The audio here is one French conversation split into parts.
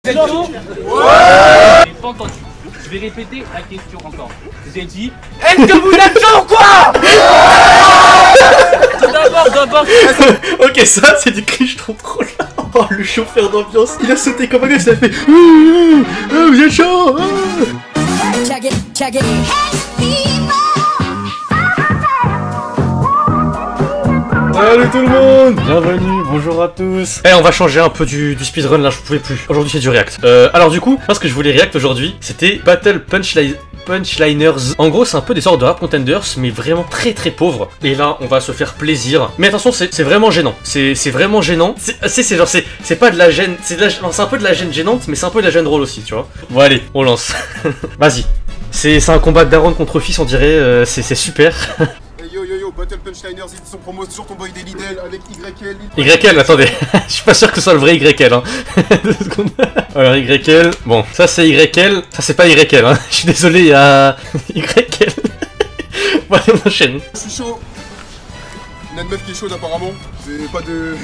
C'est chaud? Ouais. J'ai pas entendu. Je vais répéter la question encore. J'ai dit, est-ce que vous êtes chaud ou quoi? D'abord. Ok, ça c'est du cri, je trouve trop là. Oh, le chauffeur d'ambiance, il a sauté comme un gosse, il a fait vous êtes chaud. Salut tout le monde, bienvenue, bonjour à tous. On va changer un peu du speedrun là, je pouvais plus. Aujourd'hui c'est du react. Alors du coup, parce que je voulais react aujourd'hui, c'était Battle Punchliners. En gros, c'est un peu des sortes de rap contenders, mais vraiment très pauvres. Et là, on va se faire plaisir. Mais attention, c'est vraiment gênant. C'est vraiment gênant. C'est pas de la gêne. C'est un peu de la gêne gênante, mais c'est un peu de la gêne drôle aussi, tu vois. Bon allez, on lance. Vas-y. C'est un combat de daron contre fils, on dirait. C'est super. Yo, Battle Punchliners, ils sont promo toujours ton boy des Lidl avec YL. YL, attendez, je suis pas sûr que ce soit le vrai YL, hein. 2 secondes. Alors YL, bon, ça c'est YL, ça c'est pas YL, hein. Je suis désolé, il y a YL. Bon, allez, on enchaîne. Je suis chaud. Il y a une meuf qui est chaude apparemment, c'est pas de...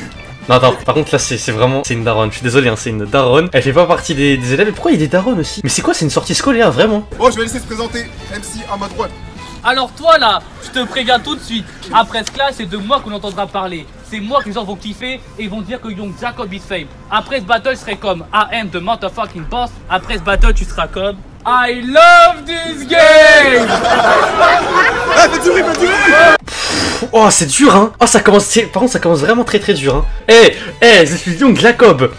Non, attends, par contre là c'est vraiment, c'est une daronne, je suis désolé, hein, c'est une daronne. Elle fait pas partie des élèves, mais pourquoi il y a des daronnes aussi? Mais c'est quoi, c'est une sortie scolaire, vraiment? Bon, je vais laisser se présenter, MC à ma droite. Alors toi là, je te préviens tout de suite. Après ce class, c'est de moi qu'on entendra parler. C'est moi que les gens vont kiffer et vont dire que Young Jacob is fame. Après ce battle, je serai comme I am the motherfucking boss. Après ce battle, tu seras comme I love this game. Ah, fais du bruit. Oh, c'est dur, hein. Oh, ça commence, par contre, ça commence vraiment très dur, hein. Je suis Young Jacob.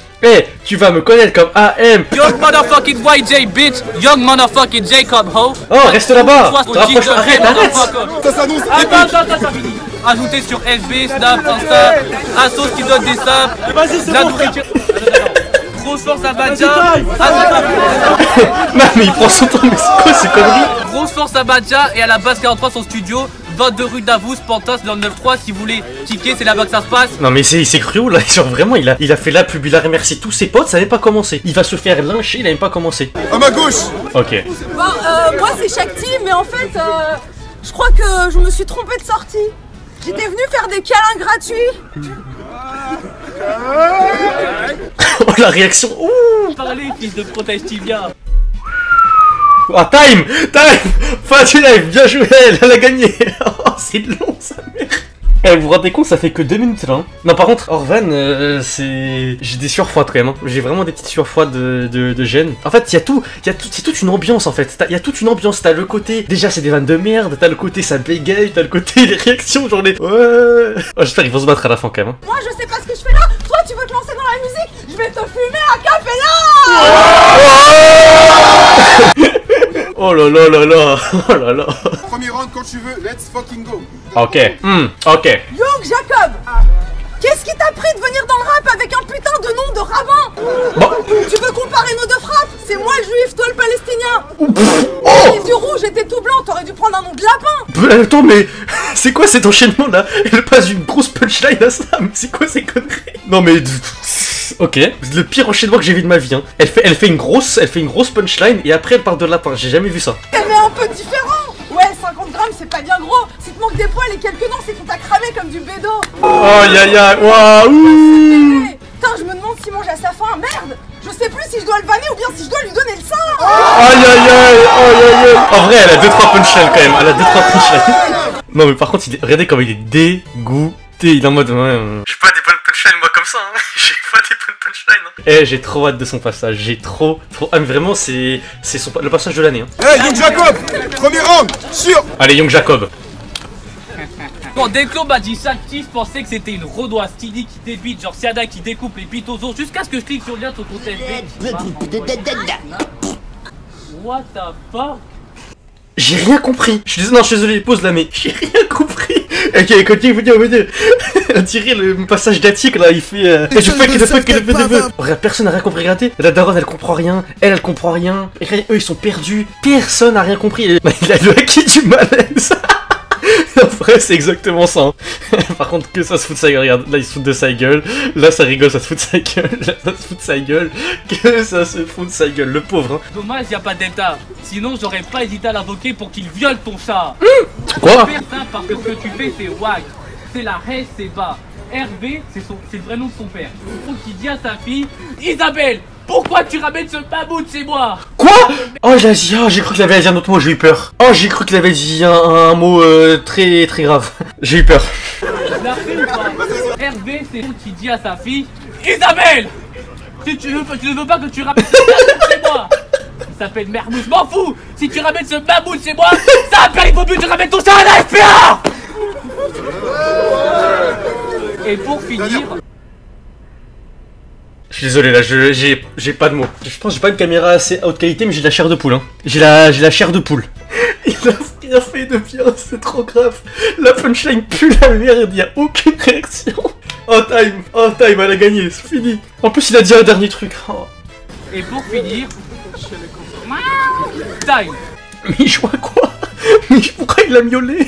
Tu vas me connaître comme AM. Young motherfucking YJ bitch. Young motherfucking Jacob ho. Oh, reste là-bas. Arrête. Ça s'annonce. Attends, ça finit. Ajouté sur FB, Snap, Insta. Assos qui donne des saps. Vas-y, c'est la nourriture. Grosse force à Badja. Non, mais il prend son temps, mais c'est quoi ces conneries? Grosse force à Badja et à la base 43 son studio. 22 rue Davos, Pantas dans le 9-3, si vous voulez kicker, c'est là-bas que ça se passe. Non mais c'est cru là, genre vraiment il a fait la pub, il a remercié tous ses potes, ça n'avait pas commencé. Il va se faire lyncher, il a même pas commencé. À ma gauche. Ok. Bon, moi c'est Shakti, mais en fait, je crois que je me suis trompée de sortie. J'étais venue faire des câlins gratuits. Oh la réaction, ouh. Parlez, fils de protège tibia. Ah, time. Fin du live, bien joué, elle a gagné. Oh, c'est long, ça merde. Vous vous rendez compte, ça fait que 2 minutes là, hein. Non, par contre, Orvan, c'est... J'ai des sueurs-froides quand même, hein. J'ai vraiment des petites sueurs-froides de gêne. En fait, c'est toute une ambiance en fait. Il y a toute une ambiance, t'as le côté... Déjà, c'est des vannes de merde, t'as le côté ça bégaye, t'as le côté les réactions, genre les... Ouais... Oh, j'espère qu'ils vont se battre à la fin quand même, hein. Moi je sais pas ce que je fais là. Toi tu veux te lancer dans la musique, je vais te fumer à capella. Oh là là. Premier round quand tu veux, let's fucking go. Ok, ok. Young Jacob, qu'est-ce qui t'a pris de venir dans le rap avec un putain de nom de rabbin? Bon. Tu veux comparer nos deux frappes? C'est moi le juif, toi le palestinien. Oh, les yeux rouges étaient tout blancs, t'aurais dû prendre un nom de lapin. Attends, mais c'est quoi cet enchaînement là? Elle passe d'une grosse punchline à ça, mais c'est quoi ces conneries? Non mais... Ok, c'est le pire enchaînement que j'ai vu de ma vie, hein. Elle fait une grosse punchline et après elle part de lapin, j'ai jamais vu ça. Mais un peu différent. Ouais, 50 grammes c'est pas bien gros. Si te manque des poils et quelques dents, c'est qu'on t'a cramé comme du bédo. Oh ya, waouh. Putain, je me demande s'il mange à sa faim, merde. Je sais plus si je dois le vanner ou bien si je dois lui donner le sein. Aïe. En vrai, elle a 2-3 punchlines quand même, elle a 2-3 punchlines. Non mais par contre, regardez comme il est dégoûté, il est en mode... J'ai pas des bonnes punchlines moi comme ça, hein. J'ai pas des bonnes punchlines. J'ai trop hâte de son passage, j'ai trop... Ah mais vraiment, c'est le passage de l'année, hein. Hey, Young Jacob, premier round, sûr. Allez, Young Jacob. Quand Declo m'a dit Shakti, je pensais que c'était une rodoise stylée qui débite, genre Siada qui découpe les bites aux os, jusqu'à ce que je clique sur le lien de son compte FB. What the fuck? J'ai rien compris. Je suis désolé, pause là, mais j'ai rien compris. Ok, continue, vous dire. On dirait le passage d'Attic là, il fait. Je fais que Regarde, personne n'a rien compris, regardez. La daronne elle comprend rien, elle comprend rien. Et regardez, eux ils sont perdus. Personne n'a rien compris. Il a le acquis du malaise. En vrai, c'est exactement ça. Hein. Par contre, que ça se fout de sa gueule. Regarde, là, il se fout de sa gueule. Là, ça rigole, ça se fout de sa gueule. Là, ça se fout de sa gueule. Que ça se fout de sa gueule, le pauvre. Hein. Dommage, y a pas Delta. Sinon, j'aurais pas hésité à l'invoquer pour qu'il viole ton chat. Quoi? Fais ça parce que ce que tu fais, c'est wack. C'est la haine, c'est bas. Hervé, c'est le vrai nom de son père. Donc, il dit à sa fille, Isabelle, Pourquoi tu ramènes ce mammouth, c'est moi? Quoi? Oh, j'ai cru qu'il avait dit un autre mot, j'ai eu peur. Oh, j'ai cru qu'il avait dit un mot très très grave. J'ai eu peur. La fille ou pas? Hervé, c'est qui dit à sa fille Isabelle, si tu ne veux pas que tu ramènes ce mammouth, c'est moi. Il s'appelle Mermouz, m'en fous. Si tu ramènes ce mammouth, c'est moi. Ça a perdu vos buts, tu ramènes tout ça à la FPA. Et pour finir... Je suis désolé là, j'ai pas de mots. Je pense que j'ai pas une caméra assez haute qualité, mais j'ai de la chair de poule. Hein. J'ai la chair de poule. Il a rien fait de bien, c'est trop grave. La punchline pue la merde, y a aucune réaction. Oh time, elle a gagné, c'est fini. En plus il a dit un dernier truc. Oh. Et pour finir... Time. Mais il joue à quoi? Mais pourquoi il a miaulé?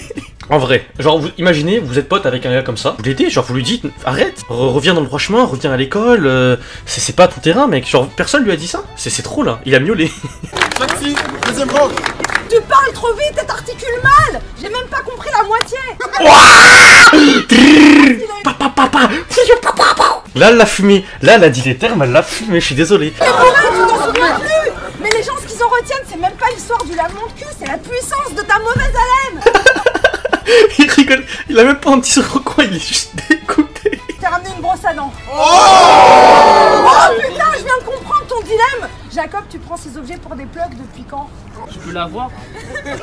En vrai, genre vous imaginez, vous êtes pote avec un gars comme ça, vous l'aidez, genre vous lui dites arrête, reviens dans le droit chemin, reviens à l'école, c'est pas ton terrain mec, genre personne lui a dit ça, c'est trop là, il a miaulé. Maxi, deuxième round. Tu parles trop vite et t'articules mal. J'ai même pas compris la moitié. Là elle l'a fumé, là elle a dit les termes, elle l'a fumé, je suis désolé. Mais voilà, tu t'en souviens plus. Mais les gens ce qu'ils en retiennent, c'est même pas l'histoire du lavement de cul, c'est la puissance de ta mauvaise haleine. Il rigole, il a même pas un petit recoin, il est juste dégoûté. T'as ramené une brosse à dents. Oh Putain, je viens de comprendre ton dilemme. Jacob, tu prends ces objets pour des plugs depuis quand? Je peux la voir?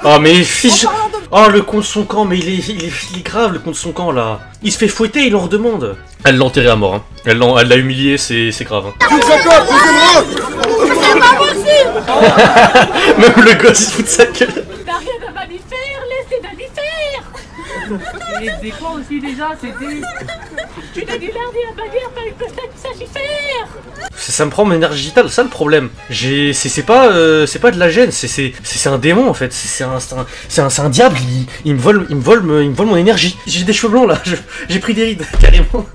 Oh mais fiche. Oh le con de son camp, mais il est grave le con de son camp là. Il se fait fouetter, il en redemande. Elle l'a enterré à mort, hein. Elle l'a humilié, c'est grave. Hein. Jacob, deuxième round. C'est pas possible. Même le gosse il se fout de sa gueule. T'as rien à mammifère, laissez mammifère. Et c'est quoi aussi déjà? C'était... Tu n'as du lundi à bagarre, pas une pestagne sagifère. Ça me prend mon énergie vitale, ça le problème. C'est pas de la gêne, c'est un démon en fait. C'est un diable. Il me vole mon énergie. J'ai des cheveux blancs là. J'ai pris des rides carrément.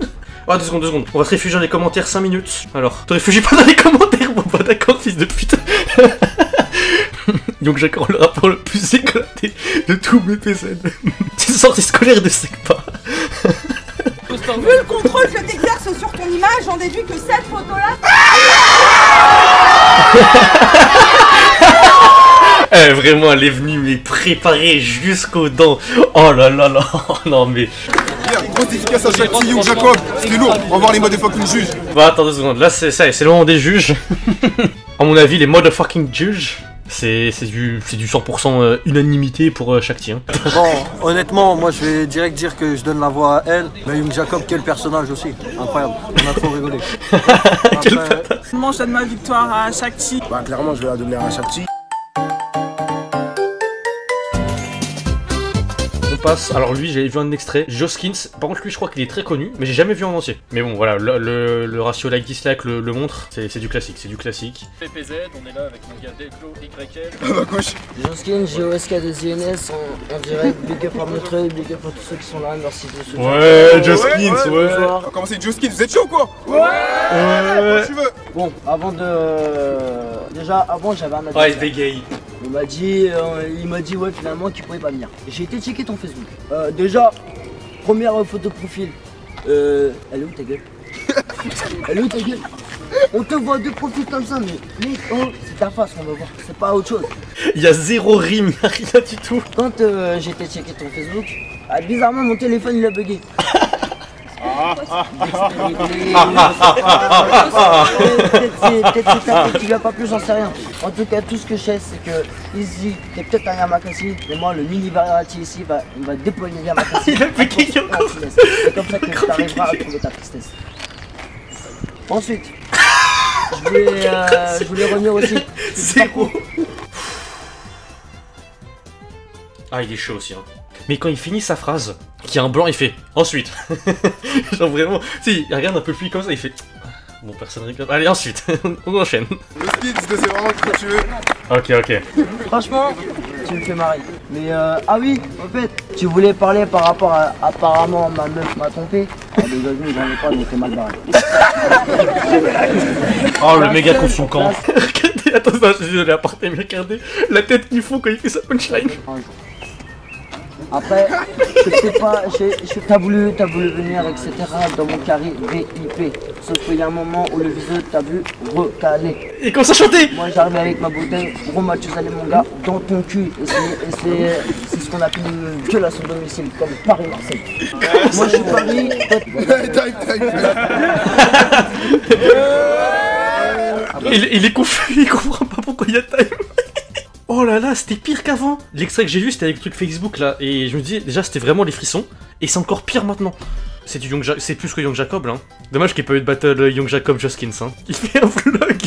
Ah, 2 secondes. On va se réfugier dans les commentaires 5 minutes. Alors, te réfugies pas dans les commentaires, bon bah d'accord, fils de pute. Donc j'accorde le rapport le plus éclaté de tous mes PSN. C'est une sortie scolaire de Secpa. Vu le contrôle que t'exerces sur ton image, j'en déduis que cette photo-là... Eh, vraiment, elle est venue mais préparée jusqu'aux dents. Oh là là là, non mais... Grosse efficace à chaque Young Jacob. C'était lourd, on va voir les motherfucking juges. Bah attends 2 secondes, là c'est le moment des juges. À mon avis, les motherfucking juges, c'est du 100% unanimité pour chaque tir. Bon, honnêtement, moi je vais direct dire que je donne la voix à elle. Mais Young Jacob, quel personnage aussi. Incroyable, on a trop rigolé. Moi je donne ma victoire à Shakti. Bah clairement, je vais la donner à Shakti. Passe. Alors lui j'avais vu un extrait, Joskins, par contre lui je crois qu'il est très connu, mais j'ai jamais vu en entier. Mais bon voilà, le ratio like-dislike le montre, c'est du classique, PPZ, on est là avec mon gars Declo, YL. À ma gauche. Joskins, GOSK des INS en direct, big up à Montreuil, big up à tous ceux qui sont là, merci de ce Ouais, Joskins, ouais. On va commencer Joskins, vous êtes chaud ou quoi? Ouais. Tu veux? Bon, avant de... Déjà, avant j'avais un Ah, il bégaye. il m'a dit ouais finalement qu'il pouvait pas venir. J'ai été checker ton Facebook. Déjà, première photo de profil. Elle est où ta gueule? Elle est où ta gueule? On te voit deux profils comme ça, mais oh, c'est ta face qu'on va voir, c'est pas autre chose. Il y a zéro rime, il y a rien du tout. Quand j'ai été checker ton Facebook, bizarrement mon téléphone il a bugué. Peut-être qu'il lui a pas plus, j'en sais rien. En tout cas, tout ce que je sais, c'est que Izzy, t'es peut-être un Yamakasi, mais moi, le mini variety ici, il va déployer le Yamakasi. Il a piqué encore. C'est comme ça que tu arriveras à trouver ta tristesse. Ensuite, je voulais revenir aussi. Zéro. Ah, il est chaud aussi, hein. Mais quand il finit sa phrase, qu'il y a un blanc, il fait ensuite. Genre vraiment, si, il regarde un peu plus comme ça, il fait. Bon, personne rigole. Allez, ensuite, on enchaîne. Le skins, deuxième round, quand tu veux. Ok. Franchement, tu me fais marrer. Mais ah oui, en fait, tu voulais parler par rapport à apparemment ma meuf m'a trompé. Ah, les gars, j'en ai pas, donc t'es mal barré. Oh, le méga contre son camp. Regardez, attends, je suis désolé à porter, mais regardez la tête qu'il faut quand il fait sa punchline. Après, je sais pas, t'as voulu venir, etc. dans mon carré VIP. Sauf qu'il y a un moment où le viseur t'a vu recalé. Et commence à chanter. Moi j'arrive avec ma bouteille, gros Mathieu mon gars, dans ton cul. Et c'est ce qu'on appelle une violation de domicile, comme Paris-Marseille. Moi je suis Paris. Il est confus, il comprend pas pourquoi il y a time. Oh là là, c'était pire qu'avant. L'extrait que j'ai vu, c'était avec le truc Facebook là, et je me dis déjà c'était vraiment les frissons, et c'est encore pire maintenant. C'est du c'est plus que Young Jacob là. Dommage qu'il n'y ait pas eu de battle Young Jacob Joskins. Hein. Il fait un vlog.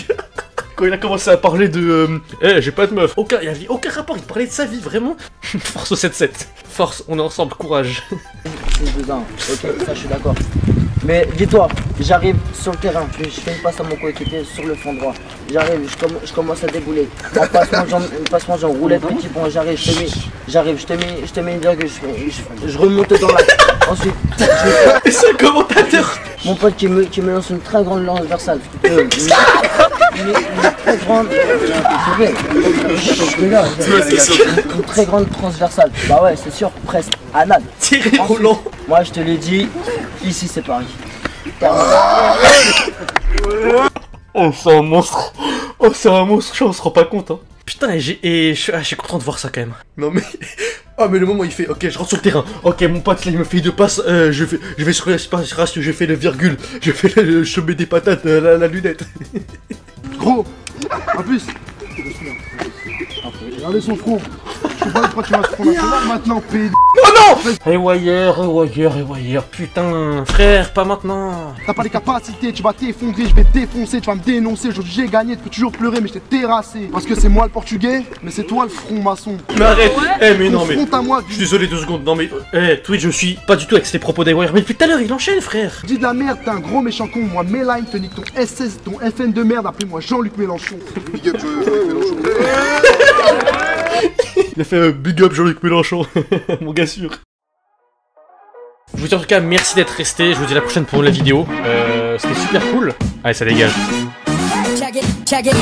Quand il a commencé à parler de j'ai pas de meuf. Il y avait aucun rapport, il parlait de sa vie, vraiment. Force au 7-7. Force, on est ensemble, courage. C'est dedans, ok, ça je suis d'accord. Mais dis-toi, j'arrive sur le terrain, je fais une passe à mon coéquipier sur le fond droit. J'arrive, je commence à débouler. En passement, j'en roulais petit point, j'arrive, je te mets une virgule, je remonte dans la. Ensuite, et c'est un commentateur. Mon pote qui me lance une très grande transversale. Une très grande. Une très grande transversale. Bah ouais, c'est sûr, presque anal. Thierry Roland. Moi je te l'ai dit, ici c'est Paris. Oh c'est un monstre. Oh c'est un monstre, on se rend pas compte hein. Putain, je suis content de voir ça quand même. Non mais... Oh mais le moment où il fait, ok je rentre sur le terrain, ok mon pote là il me fait deux passes, je vais sur l'espace ratio, je fais le virgule, je mets des patates la lunette. Gros, en plus, regardez son front. Je sais pas pourquoi tu vas te prendre la maintenant, pédé. Oh non. Wire, putain, frère, pas maintenant. T'as pas les capacités, tu vas t'effondrer, je vais te défoncer, tu vas me dénoncer, j'ai gagné, tu peux toujours pleurer, mais je t'ai terrassé. Parce que c'est moi le portugais, mais c'est toi le franc-maçon. Mais arrête, mais non mais... À moi, je suis désolé 2 secondes, non mais... Twitch, je suis pas du tout avec ces propos d'Wire, mais depuis tout à l'heure il enchaîne frère. Dis de la merde, t'es un gros méchant con, moi Méline te nique ton SS, ton FN de merde, appelez-moi Jean-Luc Mélenchon. Big up Jean-Luc Mélenchon. Il a fait big up Jean-Luc Mélenchon, mon gars sûr. Je vous dis en tout cas merci d'être resté, je vous dis à la prochaine pour la vidéo. C'était super cool. Allez ça dégage. Check it.